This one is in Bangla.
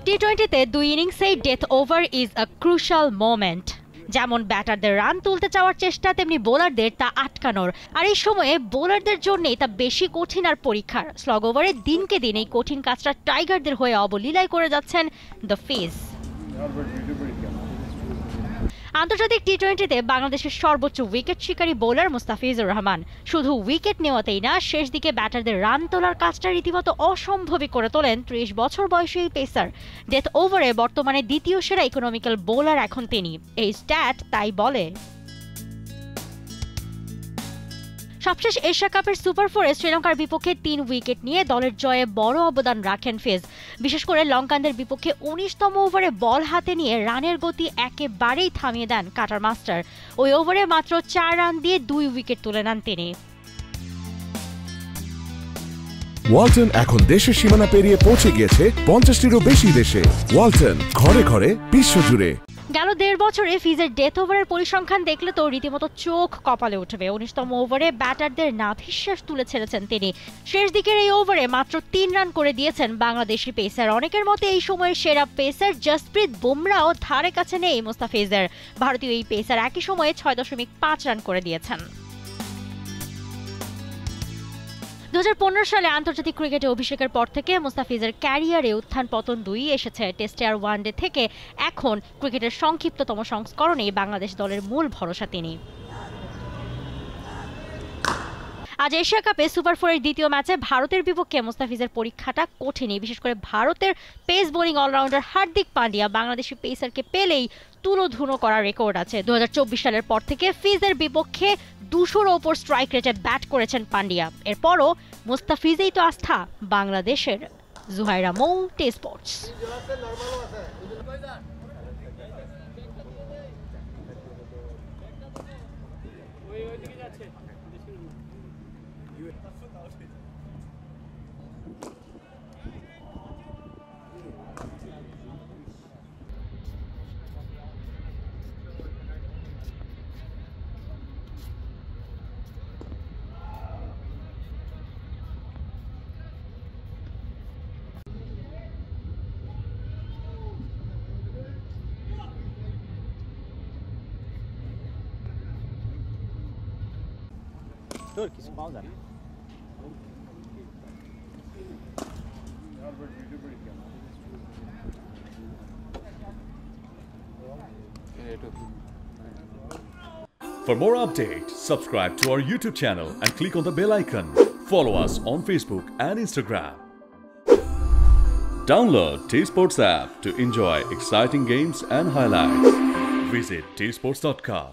টি-20তে 2 ইনিংসেই death over is a crucial moment. যেমন ব্যাটারদের রান তুলতে চাওয়ার চেষ্টা, তেমনি বোলারদের তা আটকানোর। আর এই সময়ে বোলারদের জন্যই তা বেশি কঠিন আর পরীক্ষার। স্লগ ওভারে দিনকে দিন এই কঠিন কাজটা টাইগারদের হয়ে অবলীলায় করে যাচ্ছেন দ্য ফেজ। আন্তর্জাতিক টি-20তে বাংলাদেশের সর্বোচ্চ উইকেট শিকারী বোলার মুস্তাফিজুর রহমান। শুধু উইকেট নেওয়াতেই না, শেষ দিকে ব্যাটারদের রান তোলার কাজটা রীতিমতো অসম্ভবই করে তোলেন 30 বছর বয়সী এই পেসার। ডেথ ওভারে বর্তমানে দ্বিতীয় সেরা ইকোনমিক্যাল বোলার এখন তিনি। এই স্ট্যাট তাই বলে। সবশেষ এশিয়া কাপের সুপার 4-এ শ্রীলঙ্কার বিপক্ষে 3 উইকেট নিয়ে দলের জয়ে বড় অবদান রাখেন ফেজ। বিশেষ করে লঙ্কানদের বিপক্ষে 19তম ওভারে বল হাতে নিয়ে রানের গতি একেবারেই থামিয়ে দেন কাটার মাস্টার। ওই ওভারে মাত্র 4 রান দিয়ে 2 উইকেট তুলে নেন তিনি। ওয়ালটন এখন দেশের সীমানা পেরিয়ে পৌঁছে গিয়েছে 50টিরও বেশি দেশে। ওয়ালটন, ঘরে ঘরে, বিশ্বজুড়ে। গেল 1.5 বছরে ফিজের ডেথ ওভারের পরিসংখ্যান দেখলে তো রীতিমতো চোখ কপালে উঠবে। 19তম ওভারে ব্যাটারদের নাভিশ্বাস তুলে ছেড়েছেন তিনি। শেষ দিকের এই ওভারে মাত্র 3 রান করে দিয়েছেন বাংলাদেশি পেসার। অনেকের মতে এই সময়ের সেরা পেসার জসপ্রীত বুমরাও ধারে কাছে নেই মুস্তাফিজের। ভারতীয় এই পেসার একই সময়ে 6.5 রান করে দিয়েছেন। 2015 সালে আন্তর্জাতিক ক্রিকেটে অভিষেকের পর থেকে মুস্তাফিজের ক্যারিয়ারে উত্থান পতন দুই এসেছে। টেস্টে আর ওয়ানডে থেকে এখন ক্রিকেটের সংক্ষিপ্ততম সংস্করণে বাংলাদেশ দলের মূল ভরসা তিনি। আজ এশিয়া কাপে সুপার 4-এর দ্বিতীয় ম্যাচে ভারতের বিপক্ষে মুস্তাফিজের পরীক্ষাটা কঠিনই। বিশেষ করে ভারতের pace bowling allrounder Hardik Pandya বাংলাদেশি পেসারকে পেলেই তুলোধুনো করার রেকর্ড আছে। 2024 সালের পর থেকে ফিজের বিপক্ষে 200-র ওপর স্ট্রাইক রেটে ব্যাট করেছেন পান্ডিয়া। এরপরও মুস্তাফিজেই তো আস্থা বাংলাদেশের। জুহাইরা মৌ, টি স্পোর্টস। তোর কিছু পাওয়া যায় না। For more updates, subscribe to our YouTube channel and click on the bell icon. Follow us on Facebook and Instagram. Download T-Sports app to enjoy exciting games and highlights. Visit tsports.com.